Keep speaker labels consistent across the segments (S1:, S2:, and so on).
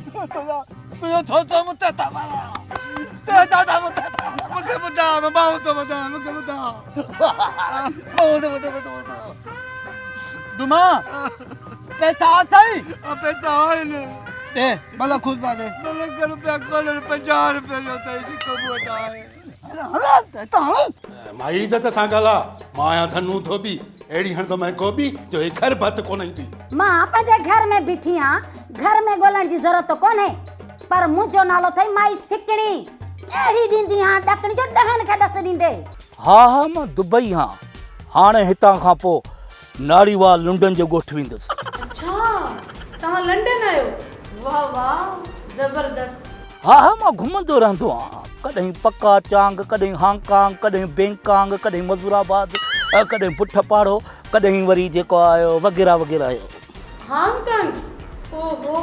S1: तुझो छोचो मुते था मारा ते चाचा मुते था मुके बुदा मैं बाहु तो बता मुके बुदा बहुत दुमा पैसा सही पैसा है ने दे भला खुद पा दे ₹50 कॉलर ₹50 जो तई को बोटा है अरे तो
S2: माई इज्जत सां ॻाल्हा मां आहियां धनु धोबी अहिड़ी हण तो मैं गोभी जो हे घर भत कोन ईंदी
S3: मां पंहिंजे घर में बीठी आं घर में ॻोल्हण जी ज़रूरत कोन्हे पर मुंहिंजो नालो अथई माई सिकड़ी अहिड़ी ॾींदी आं ॾकणी जो ॾहनि खे ॾस ॾींदे
S4: हाँ मां दुबई हाँ हाणे हितां खां पोइ नाड़ीवाल लुंडन जो ॻोठ वेंदुसि
S5: अच्छा तव्हां लंडन आयो वाह वाह ज़बरदस्त
S4: हाँ मां घुमंदो रहंदो आहियां कॾहिं पक्का चांग कॾहिं हांगकांग कॾहिं बैंकांग कॾहिं मज़ूराबाद कॾहिं पुठ पाड़ो कॾहिं वरी जेको आयो वग़ैरह वग़ैरह आयो
S5: हांगकांग ओहो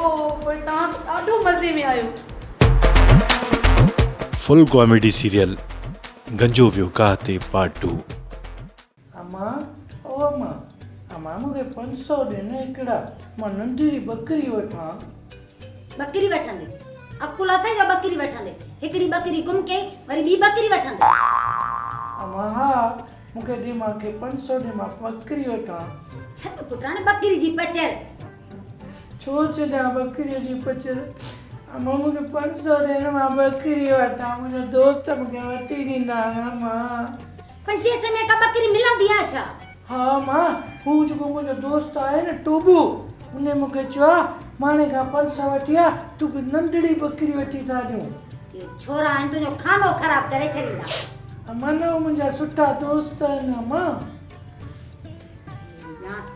S5: पर तव्हां ॾाढो मज़े में आयो
S6: फुल कॉमेडी सीरियल गंजो वियो काते पार्ट 2
S7: अम्मा ओ अम्मा अम्मा मूंखे 500 ॾे न हिकिड़ा मां नंढड़ी बकरी वठां
S3: बकरी वठंदे अकुल अथई जो बकरी वठंदे हिकिड़ी बकरी गुम के वरी ॿी बकरी वठंदे
S7: अम्मा हा मूंखे ॾे मूंखे 500 ॾे मां बकरी वठां
S3: छॾ पुटाणे बकरी जी पचर
S7: छो छॾां बकरीअ जी पचर अम्मा मूंखे 500 ॾे न मां बकरी वठां मुंहिंजो दोस्त मूंखे वठी ॾींदा अम्मा
S3: 500 में का बकरी मिलंदी आहे छा
S7: हा मां हू जेको मुंहिंजो दोस्त आहे न टोबू उन मूंखे चयो माणे खां 500 वठी आ तोखे नंढड़ी बकरी वठी था ॾियूं
S3: ये छोरा आहिनि तुंहिंजो खानो ख़राब करे छॾींदा
S7: अम्मा न मुंहिंजा सुठा दोस्त आहिनि अम्मा
S3: यास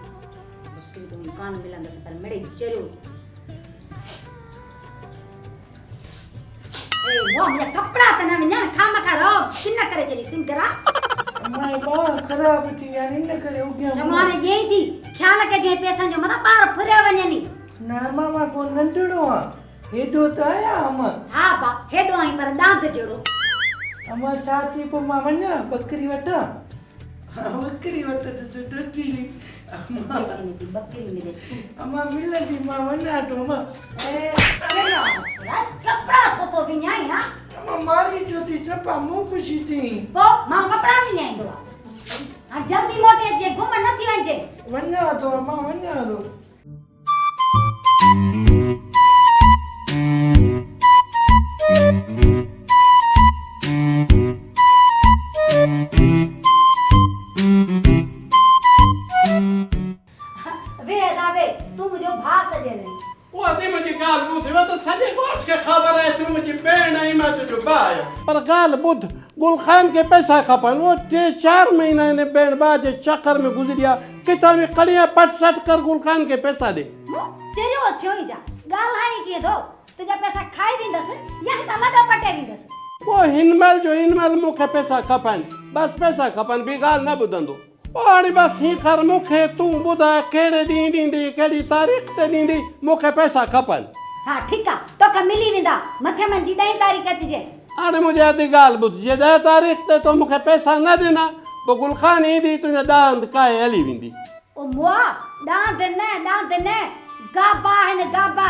S3: बकरी तो कान मिलंदसि पर मिड़े चरियो ए वो मुंहिंजा कपिड़ा त न विञान खामखा रहो किन करे चली सिंगरा
S7: अम्मा ॿार ख़राब थी विया आहिनि इन करे उगिया
S3: जमाने ॾेई थी ख़्याल कजे पैसनि जो मथां ॿार फुरिया वञनि
S7: न अम्मा मां को नंढड़ो आहियां हेॾो त आहियां अम्मा
S3: हा बा हेॾो आई पर दांत जहिड़ो
S7: अम्मा छा चई पोइ मां वञा बकरी वठां बकरी वठ ॾिसो टटीड़ी
S3: जैसे में थी बकरी मिले
S7: अम्मा मिलंदी मां वञा थो अम्मा
S3: ए रस कपड़ा छो तो विञाई हा
S7: अम्मा मारी जो थी सपा मूं ख़ुशी थी
S3: पो मां कपड़ा विञाईंदो आ जल्दी मोटे जे घुम न थी वञे
S7: वञा थो अम्मा वञा थो
S3: वे दावे तू मुझे भास दे ले
S2: वो आदमी मुझे गाल बुध वो तो सजे गोठ के खबर है तू मुझे बेन आई मत जो बाय पर गाल बुध गुलखान के पैसा खपन वो 4 महीना ने बेन बाज चक्कर में गुजरिया किता में कड़िया पट सट कर गुलखान के पैसा दे
S3: चरियो थियो ही जा गाल हाई के दो तुझा पैसा खाई विंदस या त लडा पटे विंदस
S2: वो हिनमल मुखे पैसा खपन बस पैसा खपन भी गाल ना बुधंदो पानी बस ही कर मुखे तू बुधा केड़े दी दी केड़ी तारीख ते दी मुखे पैसा खपन
S3: हां ठीक आ तो का मिली विंदा मथे मन जी 10 तारीख अचजे
S2: अरे मुझे आदि गाल बुध जे 10 तारीख ते तो मुखे पैसा न देना वो गुलखान ही दी तुझे दांत काए हली विंदी
S3: ओ मुआ दांत न गाबा है न गाबा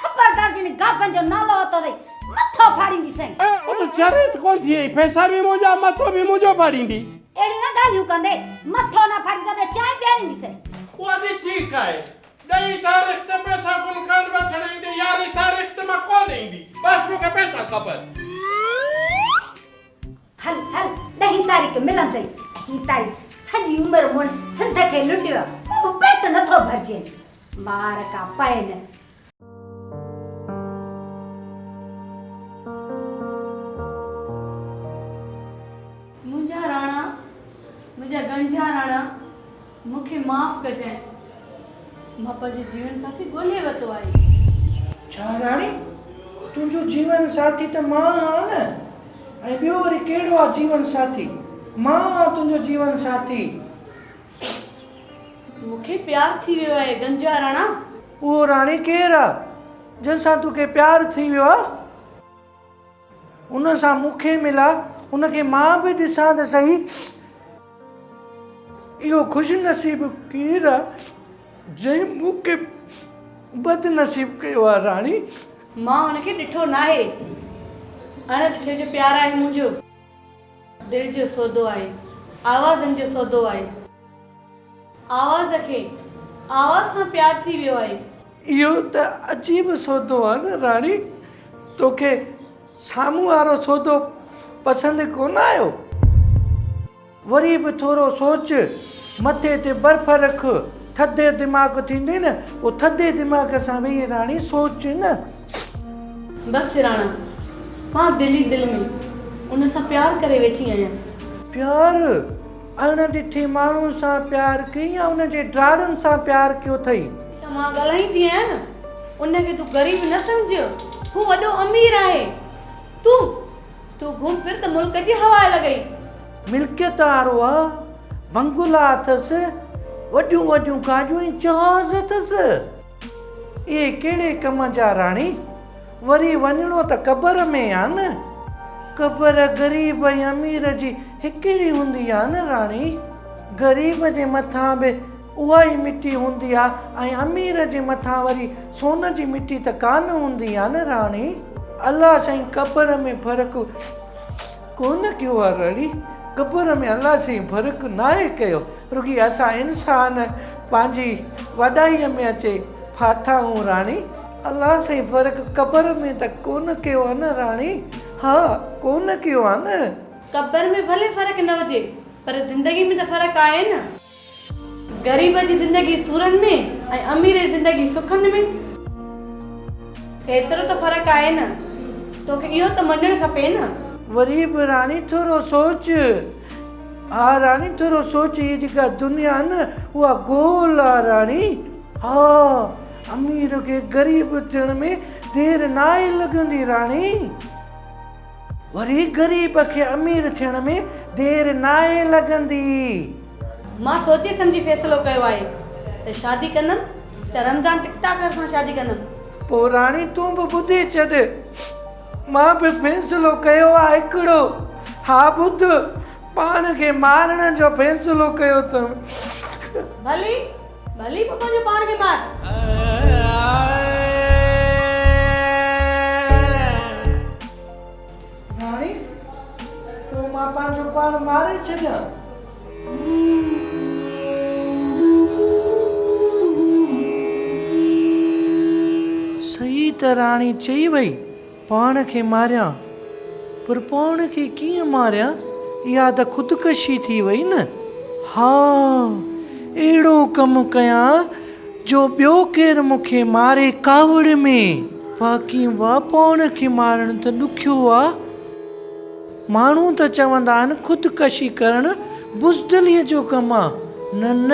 S3: खबरदार जिन गाबन जो नालो होतो रे मथो फाड़ींदी सई
S2: वो तो चरित कोन थी पैसा भी मुझा मथो भी मुझो फाड़ींदी
S3: एड़ी ना गालियो कंदे मथो ना फाड़ींदा तो चाय प्यारींदी सई
S2: वो आदि ठीक है 10 तारीख ते पैसा गुलखान वठण ईंदी 11 तारीख ते मैं कोन ईंदी बस मुखे पैसा खपन
S3: हल 10 तारीख मिलंदई 10 तारीख सजी उम्र मोन सिंध के लुटियो पेट नथो भरजे मार का पैन
S5: मुझा गंजा राणा मुखे माफ कजे मां पंहिंजो जीवन साथी ॻोल्हे वतो आई
S7: छा राणी तुंहिंजो जीवन साथी त मां आहियां न ऐं ॿियो वरी कहिड़ो आहे जीवन साथी मां आहियां तुंहिंजो जीवन साथी
S5: मुखे प्यार थी वियो आहे गंजा राणा
S7: उहो राणी केरु आहे जंहिंसां तोखे प्यार थी वियो आहे उन सां मूंखे मिला उनखे मां बि ॾिसां त सही इहो ख़ुशनसीब केरु आहे जंहिं मूंखे बदनसीब कयो आहे राणी
S5: मां हुनखे ॾिठो नाहे। अण ॾिठे जो प्यार आहे मुंहिंजो, दिलि जो सौदो आहे, आवाज़नि जो सौदो आहे। आवाज़ खे आवाज़ सां प्यार थी वियो आहे।
S7: इहो त अजीब सौदो आहे न राणी। तोखे साम्हूं वारो सौदो पसंदि कोन आयो? वरी बि थोरो सोच, मथे ते बर्फ़ रख, थधे दिमाग़ थींदी न, पोइ थधे दिमाग़ सां वेही राणी सोच न।
S5: बसि राणा, मां दिलि में उन सां प्यार करे वेठी आहियां।
S7: प्यार? अण ॾिठे माण्हू सां प्यार कई या उनजे ड्राड़नि सां प्यार कयो अथई?
S5: त मां ॻाल्हाईंदी आहियां न, उनखे तूं ग़रीब न सम्झ, हू वॾो अमीर आहे। तूं घुम फिर त मुल्क जी हवा लॻई।
S7: मिल्कियत वारो आहे, बंगला अथसि, वॾियूं वॾियूं गाॾियूं ऐं जहाज़ अथसि। इहे कहिड़े कम जा राणी? वरी वञिणो त क़बर में आहे न। क़बर ग़रीब ऐं अमीर जी हिकिड़ी हूंदी आहे न राणी। ग़रीब जे मथां बि उहा ई मिटी हूंदी आहे ऐं अमीर जे मथां वरी सोन जी मिटी त कान हूंदी आहे न राणी। अलाह साईं क़बर में फ़र्क़ु कोन कयो आहे राणी। क़बर में अलाह साईं फ़र्क़ु नाहे कयो, रुॻी असां इंसान पंहिंजी वॾाईअ में अचे फाथा आहियूं राणी। अलाह साईं फ़र्क़ु क़बर में त कोन कयो आहे न राणी। हा, कोन कयो आहे न।
S5: क़बर में भले फ़र्क़ु न हुजे, पर ज़िंदगी में त फ़र्क़ु आहे न। ग़रीब जी ज़िंदगी सूरनि में ऐं अमीर जी ज़िंदगी सुखनि में। एतिरो त फ़र्क़ु आहे न, तोखे इहो त मञणु खपे न।
S7: वरी बि राणी थोरो सोच। हा राणी, थोरो सोच। इहा जेका दुनिया आहे न, उहा गोल आहे राणी। हा, अमीर खे ग़रीब थियण में देरि नाहे लॻंदी राणी। वरी ग़रीब खे अमीर थियण में देरि नाहे लॻंदी।
S5: मां सोचे सम्झी फ़ैसिलो कयो आहे त शादी कंदमि त रमज़ान टिकटॉकर सां शादी कंदमि।
S7: पोइ राणी तूं बि ॿुधी छॾ, मां बि फ़ैसिलो कयो आहे हिकिड़ो। हा ॿुध, पाण खे मारण जो फ़ैसिलो कयो अथमि।
S5: भली पप्पा जो पाण खे मार।
S7: राणी, पोइ मां पंहिंजो पाण मारे छॾियां? सही त राणी चई वई, पाण खे मारियां। पर पाण खे कीअं मारियां? इहा त ख़ुदकशी थी वई न। हा, अहिड़ो कमु कयां जो ॿियो केरु मूंखे मारे कावड़ में। बाक़ी वाह, पाण खे मारणु त ॾुखियो आहे। माण्हू त चवंदा आहिनि ख़ुदकशी करणु बुज़दिलीअ जो कमु आहे। न,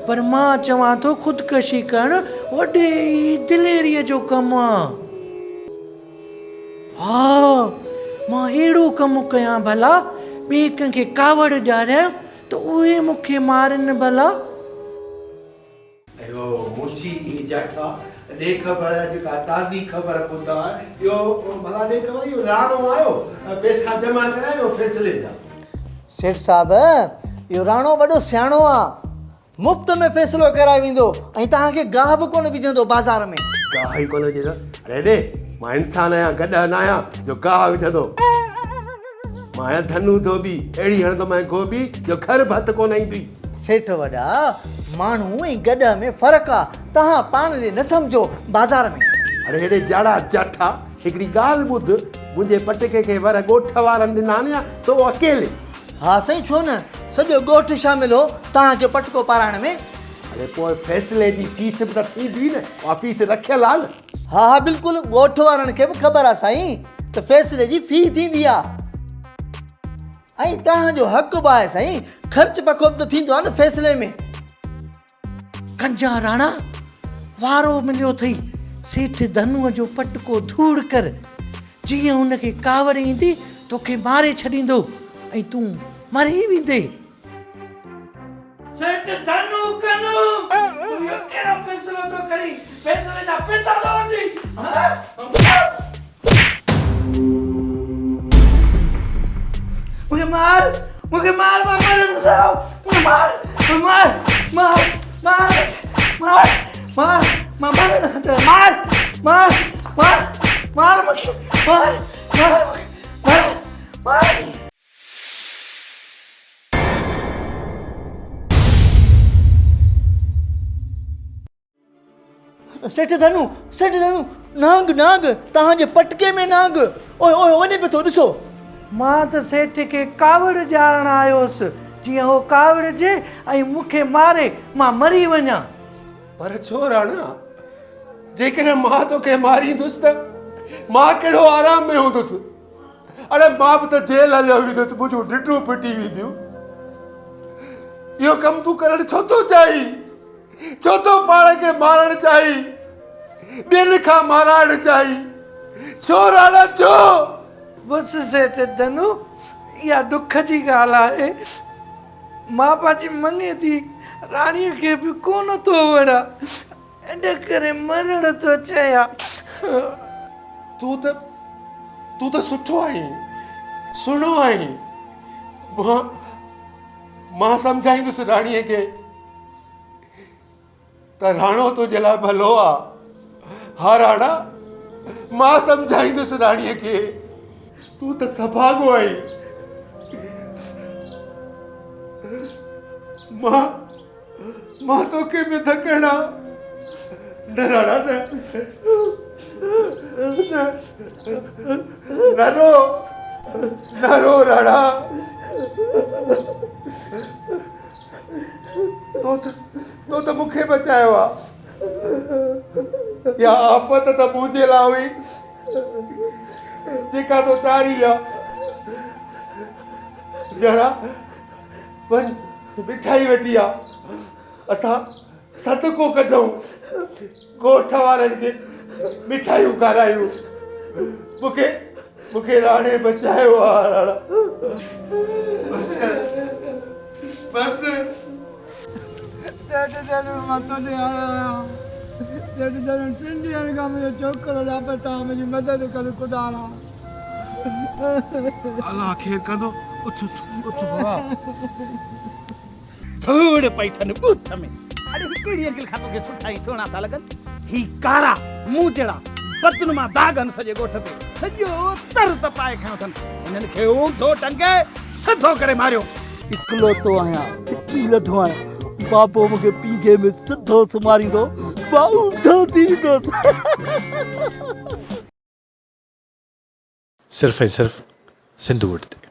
S7: पर मां चवां थो ख़ुदकशी करणु वॾे दिलेरीअ जो कमु आहे। हा, मां अहिड़ो कमु कयां भला, ॿिए कंहिंखे कावड़ ॾियारियां त उहे मूंखे मारनि भला।
S2: अयो मुंशी जाठा, ॾे ख़बर जेका ताज़ी ख़बर ॿुधा। इहो भला ॾे ख़बर, इहो राणो आयो पैसा जमा करायो फ़ैसिले जा।
S1: सेठ साहिबु, इहो राणो वॾो सियाणो आहे, मुफ़्त में फ़ैसिलो कराए वेंदो ऐं तव्हांखे गाह बि कोन विझंदो बाज़ार में।
S2: गाह ई कोन विझंदो? अरे ॾे, मां इंसान आहियां, गॾु न आहियां जो गाह विझंदो। मां आहियां धनु धोबी, अहिड़ी हणंदो मां गोभी जो घर भत कोन ईंदी।
S1: सेठ वॾा, माण्हू ऐं गॾ में फ़र्क़ु आहे, तव्हां पाण ॾे न सम्झो बाज़ार में।
S2: अरे हेॾे जाड़ा जाठा, हिकिड़ी ॻाल्हि ॿुध, मुंहिंजे पटके खे वर ॻोठ वारनि ॾिना या तो अकेले।
S1: हा साईं, छो न, सॼो ॻोठ शामिल हो तव्हांखे पटको पाराइण में।
S2: अरे पोइ फ़ैसिले जी फीस बि त थींदी न, उहा फीस रखियल आहे न।
S1: हा बिल्कुलु, ॻोठ वारनि खे बि ख़बर आहे साईं त फ़ैसिले जी फी थींदी आहे ऐं तव्हांजो हक़ बि आहे साईं। ख़र्च पको बि त थींदो आहे न फ़ैसिले में। कंजा राणा, वारो मिलियो अथई सेठ धनुअ जो पटको धूड़ कर। जीअं हुनखे कावड़ ईंदी तोखे मारे छॾींदो ऐं तूं मरी वेंदे।
S7: सेठ धनु कनु, तू यो कहिड़ो फ़ैसिलो थो करी? फ़ैसिले जा पैसा थो वठी? मूंखे मार, मां मरंदो आहियां। मार, मार मार मार मार सेठ धनु नांग नांग तव्हांजे पटके में नांग ओए ओए वञे पियो थो ॾिसो मां त सेठ खे कावड़ ॼाणण आयोसि जीअं हो कावड़ जे ऐं मूंखे मारे मां मरी वञा
S2: पर छो राणा जेकॾहिं मां तोखे मारींदुसि त मां कहिड़ो आराम में हूंदुसि अरे मां बि त जेल हलियो वेंदुसि मुंहिंजूं ॾिठूं फिटी वेंदियूं इहो कमु तूं करणु छो थो चाहीं छो तो पाण खे मारण चाही ॿियनि खां माराइण चाही छो राणा छो
S7: बस सेठ धनु इहा दुख जी ॻाल्हि आहे मां पंहिंजी मङे थी राणीअ खे बि कोन थो वणा इन करे मरण थो चाहियां
S2: तूं त सुठो आहीं सुहिणो आहीं मां सम्झाईंदुसि राणीअ खे त राणो तुंहिंजे लाइ भलो आहे हा राणा मां सम्झाईंदुसि राणीअ खे तूं त सभाॻो आहीं मां तोखे बि धकणा न राणा न रो राणा तो त मूंखे बचायो आहे या आफ़त त मुंहिंजे लाइ हुई जेका तो तारी आहे जरा वञ मिठाई वठी आहे असां सदको कढूं ॻोठ वारनि खे मिठाइयूं खारायूं मूंखे राणे बचायो आहे राणा बस
S1: सेठ धनु मां तुंहिंजे आयो आहियां सेठ धनु 3 ॾींहंनि खां मुंहिंजो छोकिरो लापता मुंहिंजी मदद कर ख़ुदा
S2: अलाह ख़ैर कंदो उठ बाबा
S4: थोड़े पैठन बूथ में अरे कहिड़ी अंकिल खां तोखे सुठा ई सुहिणा था लॻनि ही कारा मुंहुं जहिड़ा बदनुमा दागनि सॼे ॻोठ ते सॼो तर तपाए खयो अथनि हिननि खे ऊंधो टंगे सिधो करे मारियो इकलौतो आहियां सिकी लधो आहियां बाबो मूंखे पीघे में सिधो सुमारींदो मां ऊंधो थी वेंदुसि
S6: सिर्फ़ ऐं सिर्फ़ सिंधु वटि ते